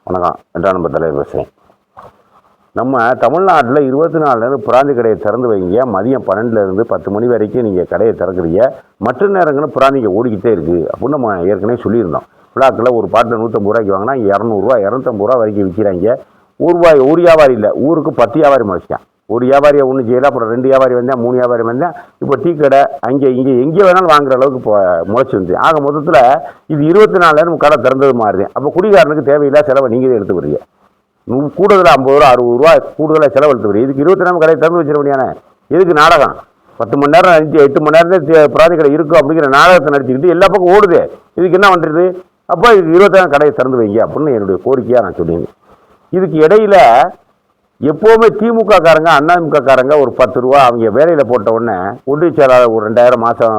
வணக்கம். 8ஆம் நம்பர் தலைவர் பேசுகிறேன். நம்ம தமிழ்நாட்டில் 24 பிராந்தி கடையை திறந்து வைங்க. மதியம் 12லேருந்து 10 மணி வரைக்கும் நீங்கள் கடையை திறக்கிறீங்க. மற்ற நேரங்களும் பிராந்திங்க ஓடிக்கிட்டே இருக்குது அப்படின்னு நம்ம ஏற்கனவே சொல்லியிருந்தோம். விழாக்கில் ஒரு பாட்டில் 150 ரூபாய்க்கு வாங்கினா 200 ரூபா 250 ரூபா வரைக்கும் விற்கிறாங்க. ஒரு வியாபாரி இல்லை, ஊருக்கு 10 வியாபாரி முளைச்சிட்டான். ஒரு வியாபாரியை ஒன்றும் செய்யலை. அப்புறம் 2 வியாபாரி வந்தேன், 3 வியாபாரி வந்தேன். இப்போ டீ கடை அங்கே இங்கே எங்கே வேணாலும் வாங்குற அளவுக்கு இப்போ முளைச்சி வந்து ஆக மொத்தத்தில் இது 24 கடை திறந்தது மாறுது. அப்போ குடிகாரனுக்கு தேவையில்லை செலவை நீங்கள் எடுத்து வரீங்க. கூடுதலாக 50 ரூபா 60 ரூபா கூடுதலாக செலவு எடுத்து வரீங்க. இதுக்கு 24 கடை திறந்து வச்சிட முடியானே. எதுக்கு நாடகம்? 10 மணி நேரம் 8 மணி நேரம் பிராந்தி கடை இருக்கும் அப்படிங்கிற நாடகத்தை நடிச்சுக்கிட்டு எல்லா பக்கம் ஓடுது. இதுக்கு என்ன பண்ணுறது? அப்போ இதுக்கு 24 கடையை திறந்து வைங்க அப்படின்னு என்னுடைய கோரிக்கையாக நான் சொல்லியிருந்தேன். இதுக்கு இடையில எப்போவுமே திமுக காரங்க அதிமுக காரங்க ஒரு 10 ரூபா அவங்க வேலையில் போட்ட உடனே ஒன்றிய செயலாளர் ஒரு 2000 மாதம்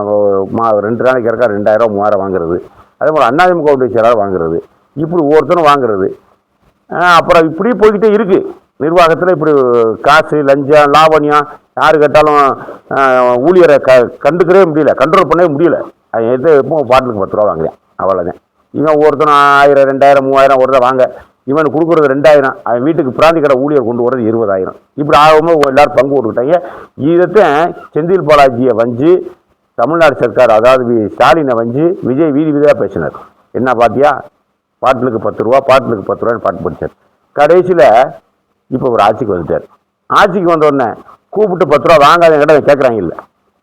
2 நாளைக்கு இருக்கா 2000 3000 வாங்குறது. அதே போல் அதிமுக ஒன்றிய செயலாளர் வாங்குறது. இப்படி ஒவ்வொருத்தரும் வாங்குறது. அப்புறம் இப்படி போய்கிட்டே இருக்குது. நிர்வாகத்தில் இப்படி காசு லஞ்சம் லாவணியம் யார் கேட்டாலும் ஊழியரை கண்டுக்கவே முடியல, கண்ட்ரோல் பண்ணவே முடியல. அது எது எப்போ பாட்டிலுக்கு 10 ரூபா வாங்குறேன், அவ்வளோதான். இவன் ஒருத்தனும் 1000 2000 3000 ஒரு தான் வாங்க. இவனுக்கு கொடுக்குறது 2000, அவன் வீட்டுக்கு பிராந்தி கடை ஊழியர் கொண்டு வரது 20000. இப்படி ஆகும்போது எல்லாரும் பங்கு போட்டுக்கிட்டாங்க. இதைத்தான் செந்தில் பாலாஜியை வஞ்சி தமிழ்நாடு சர்க்கார், அதாவது ஸ்டாலினை வஞ்சி விஜய் வீதி வீதியாக பேசினார். என்ன பார்த்தியா, பாட்டிலுக்கு 10 ரூபா பாட்டிலுக்கு 10 ரூபான்னு பாட்டு படித்தார். கடைசியில் இப்போ ஒரு ஆட்சிக்கு வந்துட்டார். ஆட்சிக்கு வந்தோடனே கூப்பிட்டு 10 ரூபா வாங்காத கடை கேட்குறாங்க. இல்லை,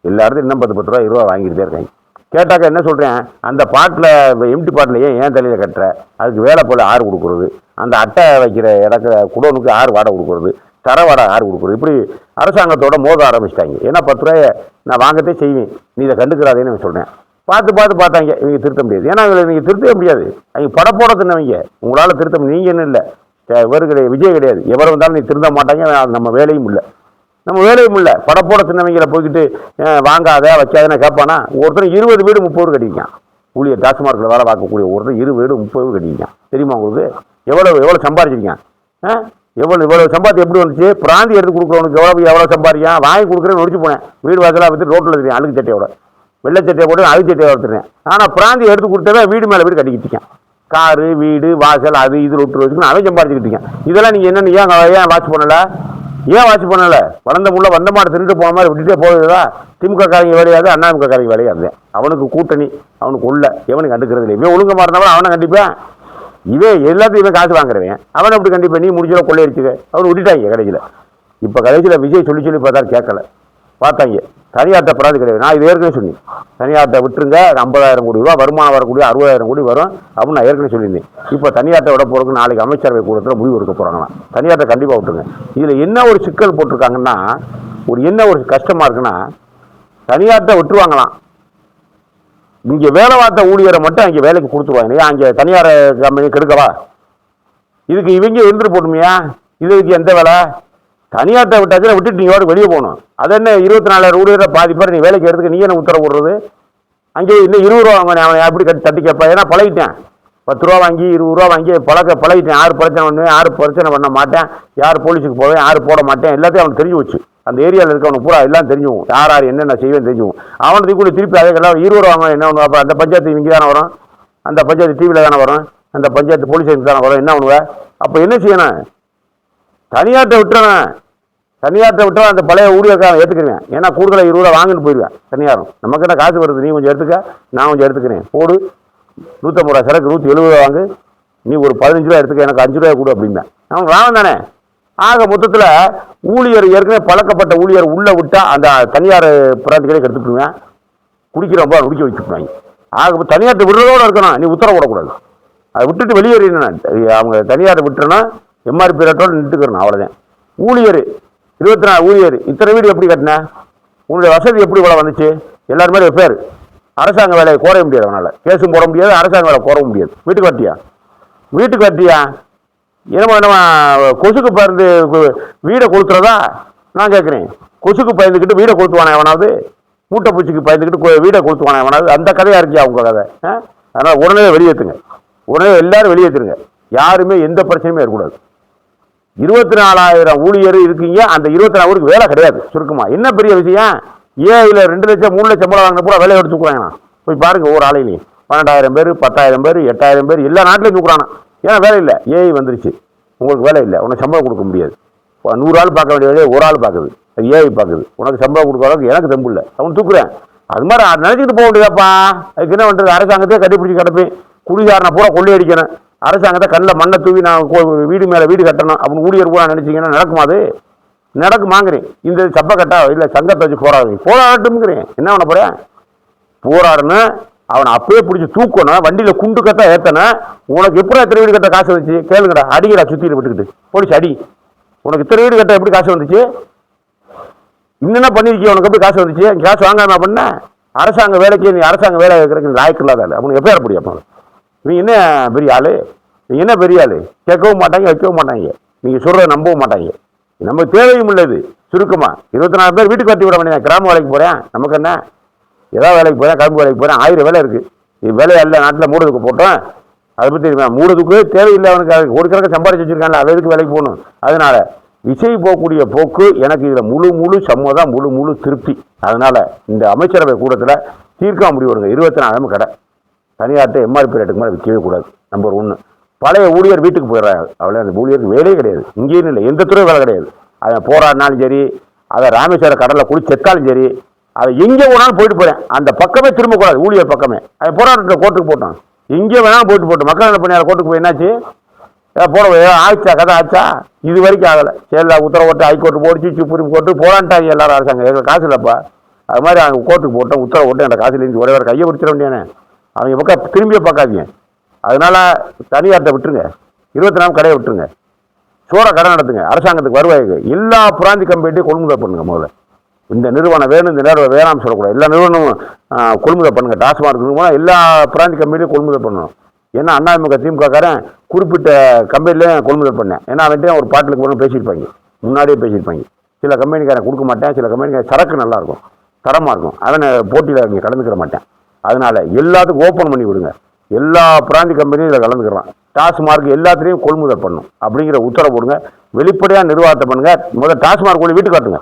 எல்லா இடத்துல இன்னும் 10 ரூபா 20 ரூபா வாங்கிட்டு இருக்காங்க. கேட்டாக்க என்ன சொல்கிறேன், அந்த பாட்டில் எம்டி பாட்டில் ஏன் தலையில் கட்டுற, அதுக்கு வேலை போல் ஆறு கொடுக்குறது, அந்த அட்டை வைக்கிற இடத்துல குடோனுக்கு 6 வாடகை கொடுக்குறது, தர வாடகை 6 கொடுக்குறது, இப்படி அரசாங்கத்தோட மோத ஆரம்பிச்சிட்டாங்க. ஏன்னா 10 ரூபாயை நான் வாங்கத்தே செய்வேன், நீ இதை கண்டுக்கிறாதேன்னு நான் சொல்கிறேன். பார்த்தாங்க இவங்க திருத்த முடியாது. ஏன்னா இவங்களை நீங்கள் திருத்தவே முடியாது. அவங்க படப்போட தின்னவங்க, உங்களால் திருத்த நீங்கள் என்ன இல்லை, இவர் கிடையாது, விஜய் கிடையாது, எவரை வந்தாலும் நீ திருந்த மாட்டாங்க. நம்ம வேலையும் இல்லை, படப்போட சின்னவங்களை போய்கிட்டு வாங்காத வைக்காதன்னு கேட்பானா? ஒருத்தர் 20 வீடு 30 வீடு கட்டிக்கான். ஊழியர் டாஸ்மார்க்கில் வேலை பார்க்கக்கூடிய ஒருத்தர் 20 வீடு 30 வீடு கட்டிக்கான். தெரியுமா உங்களுக்கு? எவ்வளோ சம்பாதிச்சிருக்கான்? எவ்வளோ சம்பாதி எப்படி வந்துச்சு? பிராந்தி எடுத்து கொடுக்குறவனுக்கு எவ்வளோ சம்பாதிக்கான்? வாங்கி கொடுக்குறேன்னு நொடிச்சு போனேன். வீடு வாசலாக வச்சு ரோட்டில் தெரியும், அழுக்கு சட்டையோட வெள்ளை சட்டையை போட்டு அழுக்கு சட்டையை வளர்த்துறேன். ஆனால் பிராந்தி எடுத்து கொடுத்தவே வீடு மேலே வீடு கட்டிக்கிட்டிருக்கேன். காரு வீடு வாசல் அது இது ரோட்டு வச்சுக்கணும், அவன் சம்பாதிச்சுக்கிட்டீங்க. இதெல்லாம் நீங்கள் என்னென்னு ஏன் வாட்ச் பண்ணலை? வளர்ந்த முள்ள வந்த மாடு திருட்டு போன மாதிரி விட்டுட்டே போகுதுதா? திமுக காரங்க வேலையாது, அதிமுக காரங்க வேலையாது. அவனுக்கு கூட்டணி, அவனுக்கு உள்ள எவனுக்கு கண்டுக்கிறது இல்லை. இவன் ஒழுங்க மாறினவன் அவனை கண்டிப்பான். இவன் எல்லாத்தையும் இவன் காசு வாங்குறவன், அவனை எப்படி கண்டிப்பான்? நீ முடிஞ்சளவு கொள்ளையடிச்சுக்க அவனு விட்டுட்டாங்க கடைசியில். இப்போ கடைசியில் விஜய் சொல்லி பார்த்தாரு, கேட்கல. பார்த்தாங்க தனியார்ட்ட பிராந்தி கிடையாது. நான் இது ஏற்கனவே சொன்னேன், தனியார்ட்ட விட்டுருங்க, 50,000 கோடி ரூபா வருமானம் வரக்கூடிய 60,000 கோடி வரும் அப்படின்னு நான் ஏற்கனவே சொல்லியிருந்தேன். இப்போ தனியார்ட்ட விட போகிறதுக்கு நாளைக்கு அமைச்சரவை கூட்டத்தில் முடிவு எடுக்க போகிறாங்களாம். தனியார்ட்ட கண்டிப்பாக விட்டுருங்க. இதில் என்ன ஒரு சிக்கல் போட்டிருக்காங்கன்னா, என்ன ஒரு கஷ்டமாக இருக்குன்னா, தனியார்ட்ட விட்டுருவாங்களாம், இங்கே வேலை பார்த்த ஊழியரை மட்டும் அங்கே வேலைக்கு கொடுத்துருவாங்க. ஏன் அங்கே தனியார் கம்பெனி கெடுக்கவா? இதுக்கு இவங்க இருந்துட்டு போட்டுமையா? இதுக்கு எந்த வேலை? தனியார்ட்ட விட்டாச்சுன்னா விட்டுட்டு நீங்கள் வெளியே போகணும். அது என்ன 24,000 ஊழியரை பாதி பேர் நீ வேலைக்கு எடுத்துக்க நீ என்ன உத்தரவு போடுறது? அங்கே இன்னும் 20 ரூபா வாங்க, அவனை எப்படி தட்டி கேட்பா? ஏன்னா பழகிட்டேன், 10 ரூபா வாங்கி 20 ரூபா வாங்கி பழகிட்டேன். யார் பிரச்சனை பண்ணுவேன், யார் பிரச்சனை பண்ண மாட்டேன், யார் போலீஸுக்கு போவேன், யார் போட மாட்டேன், எல்லாத்தையும் அவனுக்கு தெரிஞ்சு வச்சு. அந்த ஏரியாவில் இருக்கவனுக்கு பூரா எல்லாம் தெரிஞ்சுவோம், யார் என்னென்ன செய்வேன் தெரிஞ்சுவோம். அவனுக்கு கூட திருப்பி அதே 20 ரூபா வாங்க என்ன ஒன்று. அப்போ அந்த பஞ்சாயத்து இங்கே தானே வரும், அந்த பஞ்சாயத்து டிவியில் தானே வரும், அந்த பஞ்சாயத்து போலீஸ் தானே வரும். என்ன ஒன்றுவ? அப்போ என்ன செய்யணும்? தனியார்ட்ட விட்டா அந்த பழைய ஊழியர்காரன் ஏற்றுக்கிறேன். ஏன்னா கூடுதலாக 20 ரூபா வாங்கிட்டு போயிடுவேன். தனியாரும் நமக்கு என்ன காசு வருது, நீ கொஞ்சம் எடுத்துக்க, நான் கொஞ்சம் எடுத்துக்கிறேன், போடு 150 ரூபா சரக்கு 170 ரூபா வாங்கு, நீ ஒரு 15 ரூபா எடுத்துக்க, எனக்கு 5 ரூபா கொடு அப்படிம்பேன். அவன் வாங்க தானே. ஆக மொத்தத்தில் ஊழியர் ஏற்கனவே பழக்கப்பட்ட ஊழியர் உள்ளே விட்டால் அந்த தனியார் பிராந்திகளே எடுத்துக்கிடுவேன், குடிக்கிறப்ப குடிக்க வச்சுக்குவாங்க. ஆக தனியார்ட்ட விடுறதோடு இருக்கணும், நீ உத்தரவு போடக்கூடாது. அதை விட்டுட்டு வெளியேறினேன். அவங்க தனியாரை விட்டுறனா எம்ஆர்பி ரேட்டோடு நின்றுக்கிறேன், அவ்வளோதான். ஊழியர் 24 ஊழியர் இத்தனை வீடு எப்படி கட்டின? உன்னுடைய வசதி எப்படி இவ்வளோ வந்துச்சு? எல்லாருமே பேர் அரசாங்க வேலையை கோர முடியாது, அவனால் கேஸும் போட முடியாது, அரசாங்க வேலை கோர முடியாது. வீட்டுக்கு கட்டியா என்னமோ கொசுக்கு பயந்து வீடை கொளுத்துறதா நான் கேட்குறேன். கொசுக்கு பயந்துக்கிட்டு வீடை கொளுத்துவானே எவனாவது? மூட்டை பூச்சிக்கு பயந்துக்கிட்டு வீடை கொளுத்துவானே எவனாவது? அந்த கதையாக இருக்கியா உங்கள் கதை? அதனால் உடனே வெளியேற்றுங்க, உடனே எல்லாரும் வெளியேற்றுங்க. யாருமே எந்த பிரச்சனையுமே இருக்கக்கூடாது. 24,000 ஊழியர் இருக்கீங்க, அந்த 24 ஊருக்கு வேலை கிடையாது. சுருக்கமா என்ன பெரிய விஷயம்? ஏன் இதில் 2 லட்சம் 3 லட்சம் சம்பளம் வாங்கின பூரா வேலையை எடுத்து தூக்குறாங்கண்ணா. போய் பாருங்க, ஒவ்வொரு ஆலையிலையும் 12,000 பேர் 10,000 பேர் 8,000 பேர் எல்லா நாட்டிலையும் தூக்குறானா. ஏன்னா வேலை இல்லை, ஏஐ வந்துருச்சு, உங்களுக்கு வேலை இல்லை, உனக்கு சம்பளம் கொடுக்க முடியாது. 100 ஆள் பார்க்க வேண்டிய வேலையை ஒரு ஆள் பார்க்குது, அது ஏஐ பார்க்குது. உனக்கு சம்பளம் கொடுக்குற அளவுக்கு எனக்கு தெம்பு இல்லை, அவன் தூக்குறேன். அது மாதிரி நினச்சிட்டு போக முடியாப்பா. அதுக்கு என்ன பண்ணுறது? அரசாங்கத்தையே கட்டிப்பிடிச்சி கிடப்பேன். குடிகாரனை பூரா கொள்ளையடிக்கணும், அரசாங்கத்தை கண்ணில் மண்ணை தூவி நான் வீடு மேலே வீடு கட்டணும் அப்படின்னு ஊழியர் பூரா நினச்சிங்கன்னா நடக்குமா? அது நடக்குமாங்கிறேன். இந்த சப்பை கட்டா இல்லை சங்கத்தை வச்சு போராடட்டும்ங்கிறேன். என்ன பண்ண போகிறேன்? போராடணும், அவனை அப்பயே பிடிச்சி தூக்கணும், வண்டியில் குண்டு கட்டா ஏற்றணும். உனக்கு எப்படி எத்தனை வீடு கட்ட காசு வந்துச்சு கேளுங்கடா, அடிக்கிறா சுற்றிட்டு விட்டுக்கிட்டு போலீஸ் அடி. உனக்கு இத்தனை வீடு கட்ட எப்படி காசு வந்துச்சு? இன்னென்ன பண்ணியிருக்கிய? உனக்கு எப்படி காசு வந்துச்சு? காசு வாங்காம பண்ண அரசாங்க வேலைக்கு நீ அரசாங்க வேலை இருக்கிறதுக்கு லாய்க்கு இல்லாத ஆள் அவனுக்கு எப்போ ஏறப்படியா? நீ என்ன பெரிய ஆள்? நீ என்ன பெரிய ஆள்? கேட்கவும் மாட்டாங்க, வைக்கவும் மாட்டாங்க, நீங்கள் சொல்கிறத நம்பவும் மாட்டாங்க. நமக்கு தேவையும் உள்ளது. சுருக்கமாக 24 பேர் வீட்டுக்கு கட்டி விட வேண்டியதான். கிராம வேலைக்கு போகிறேன், நமக்கு என்ன? ஏதாவது வேலைக்கு போகிறேன், கரும்பு வேலைக்கு போகிறேன், 1000 வேலை இருக்குது. இது வேலையா இல்லை? நாட்டில் மூடதுக்கு போட்டோம், அதை பற்றி மூடதுக்கு தேவையில்லை. அவனுக்கு அது ஒரு கணக்கு சம்பாதிச்சு வச்சுருக்காங்க, அது எதுக்கு வேலைக்கு போகணும்? அதனால் விஜய் போகக்கூடிய போக்கு எனக்கு இதில் முழு சம்மதம், முழு திருப்தி. அதனால் இந்த அமைச்சரவை கூட்டத்தில் தீர்க்க முடிவுடுங்க. 24 கடை தனியார்ட்ட எம்ஆர்பி ரேட்டுக்கு மேலே விற்கவே கூடாது. நம்பர் 1. பழைய ஊழியர் வீட்டுக்கு போயிடுறாங்க, அவ்வளோ அந்த ஊழியருக்கு வேலையே கிடையாது. இங்கேயும் இல்லை, எந்த துறை வேலை கிடையாது. அதை போராடினாலும் சரி, அதை ராமேஸ்வர கடலில் குடி செத்தாலும் சரி, அதை எங்கே போனாலும் போயிட்டு போகிறேன், அந்த பக்கமே திரும்பக்கூடாது, ஊழியர் பக்கமே. அதை போராட்டத்தில் கோர்ட்டுக்கு போட்டோம், எங்கே வேணாலும் போட்டு மக்கள் என்ன பண்ணியார் கோர்ட்டுக்கு போய் என்னாச்சு? போட ஆச்சா கதை ஆச்சா? இது வரைக்கும் ஆகலை. சரி, உத்தரவு போட்டு ஹைகோர்ட்டு போடுச்சு, சுப்ரீம் கோர்ட்டு போராண்டாங்க எல்லாரும். அரசாங்கம் எங்களுக்கு காசு இல்லைப்பா, அது மாதிரி அவங்க கோர்ட்டுக்கு போட்டோம், உத்தரவு போட்டு என்ற காசு இருந்து ஒரே கையை பிடிச்சிட வேண்டியானே. அவங்க பக்கம் திரும்பியே பார்க்காதீங்க. அதனால தனியார்ட்ட விட்டுருங்க, 24 கடையை விட்டுருங்க, சோற கடை நடத்துங்க, அரசாங்கத்துக்கு வருவாய்க்கு. எல்லா பிராந்தி கம்பெனியும் கொள்முதல் பண்ணுங்க. முதல்ல இந்த நிறுவனம் வேணும், இந்த நேரம் வேணாம்னு சொல்லக்கூடாது. எல்லா நிறுவனமும் கொள்முதல் பண்ணுங்க. டாஸ்மார்க் நிறுவனம் எல்லா பிராந்தி கம்பெனியும் கொள்முதல் பண்ணணும். ஏன்னா அதிமுக திமுகக்காரன் குறிப்பிட்ட கம்பெனிலையும் கொள்முதல் பண்ணேன். ஏன்னா அவன்கிட்ட ஒரு பாட்டிலுக்கு ஒன்று பேசியிருப்பாங்க, முன்னாடியே பேசியிருப்பாங்க. சில கம்பெனிக்காரன் கொடுக்க மாட்டேன், சில கம்பெனிக்காரன் சரக்கு நல்லாயிருக்கும், தரமாக இருக்கும், அவனை போட்டியில் இங்கே கலந்துக்கிற மாட்டேன். அதனால் எல்லாத்துக்கும் ஓப்பன் பண்ணி விடுங்க. எல்லா பிராந்தி கம்பெனியும் இதில் கலந்துக்கிறான். டாஸ்மார்க் எல்லாத்துலேயும் கொள்முதல் பண்ணும் அப்படிங்கிற உத்தரவு போடுங்க. வெளிப்படையாக நிர்வாகத்தை பண்ணுங்கள். முதல்ல டாஸ்மார்க் வீட்டுக்கு காட்டுங்க.